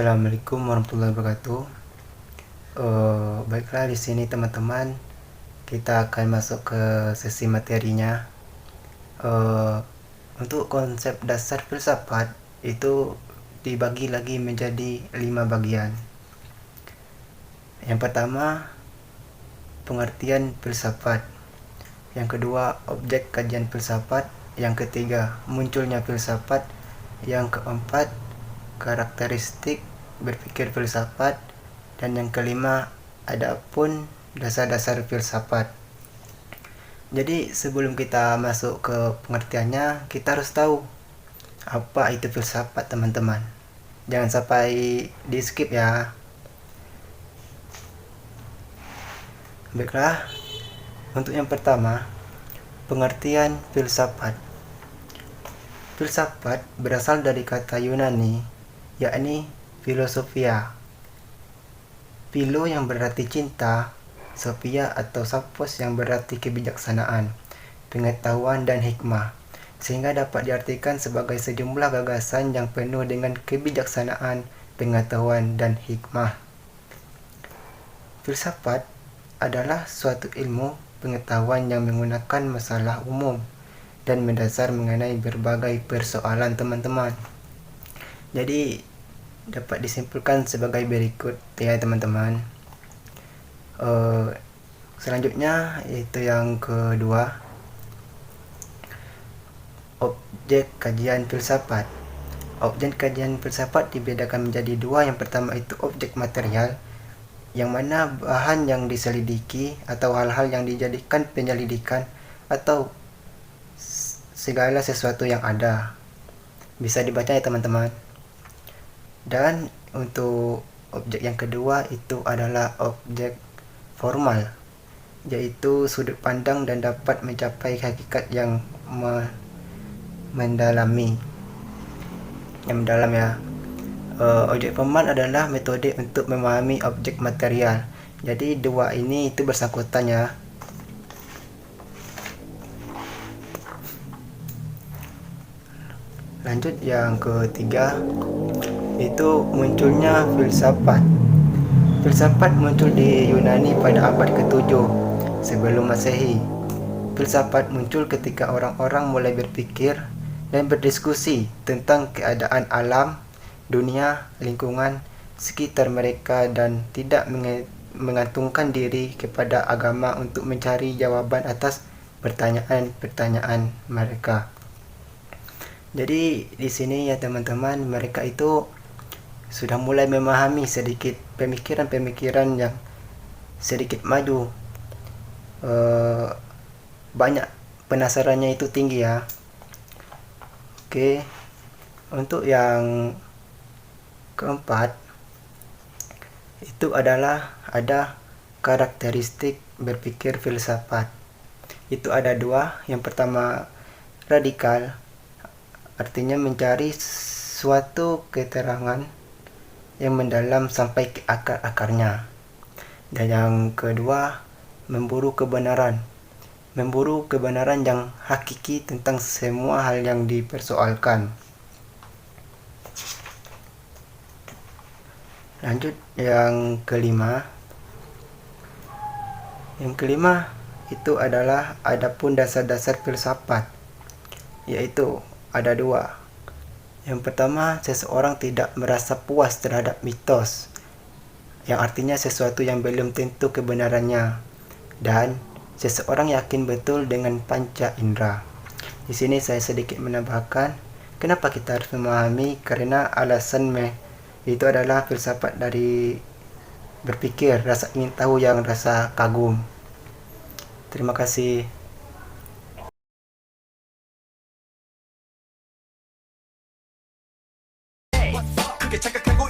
Assalamualaikum warahmatullahi wabarakatuh. Baiklah, di sini teman-teman kita akan masuk ke sesi materinya. Untuk konsep dasar filsafat itu dibagi lagi menjadi 5 bagian. Yang pertama, pengertian filsafat. Yang kedua, objek kajian filsafat. Yang ketiga, munculnya filsafat. Yang keempat, karakteristik berpikir filsafat. Dan yang kelima, adapun dasar-dasar filsafat. Jadi sebelum kita masuk ke pengertiannya, kita harus tahu apa itu filsafat, teman-teman. Jangan sampai di skip ya. Baiklah, untuk yang pertama, pengertian filsafat. Filsafat berasal dari kata Yunani, yakni filosofia. Philo yang berarti cinta, sophia atau sophos yang berarti kebijaksanaan, pengetahuan dan hikmah, sehingga dapat diartikan sebagai sejumlah gagasan yang penuh dengan kebijaksanaan, pengetahuan dan hikmah. Filsafat adalah suatu ilmu pengetahuan yang menggunakan masalah umum dan mendasar mengenai berbagai persoalan, teman-teman. Jadi dapat disimpulkan sebagai berikut ya, teman-teman. Selanjutnya yaitu yang kedua, objek kajian filsafat. Objek kajian filsafat dibedakan menjadi dua. Yang pertama itu objek material, yang mana bahan yang diselidiki atau hal-hal yang dijadikan penyelidikan atau segala sesuatu yang ada. Bisa dibaca ya, teman-teman. Dan untuk objek yang kedua itu adalah objek formal, yaitu sudut pandang dan dapat mencapai hakikat yang mendalam ya. Objek formal adalah metode untuk memahami objek material. Jadi dua ini itu bersangkutan ya. Lanjut yang ketiga, itu munculnya filsafat. Filsafat muncul di Yunani pada abad ke-7 sebelum Masehi. Filsafat muncul ketika orang-orang mulai berpikir dan berdiskusi tentang keadaan alam, dunia, lingkungan sekitar mereka dan tidak mengantungkan diri kepada agama untuk mencari jawaban atas pertanyaan-pertanyaan mereka. Jadi di sini ya, teman-teman, mereka itu sudah mulai memahami sedikit pemikiran-pemikiran yang sedikit maju. Banyak penasarannya itu tinggi ya. Oke, untuk yang keempat itu adalah ada karakteristik berpikir filsafat. Itu ada dua. Yang pertama, radikal, artinya mencari suatu keterangan yang mendalam sampai ke akar-akarnya. Dan yang kedua, memburu kebenaran yang hakiki tentang semua hal yang dipersoalkan. Lanjut yang kelima. Yang kelima itu adalah adapun dasar-dasar filsafat, yaitu ada dua. Yang pertama, seseorang tidak merasa puas terhadap mitos, yang artinya sesuatu yang belum tentu kebenarannya, dan seseorang yakin betul dengan panca indera. Di sini saya sedikit menambahkan, kenapa kita harus memahami, karena alasan itu adalah filsafat dari berpikir, rasa ingin tahu yang rasa kagum. Terima kasih. 그게 착각하고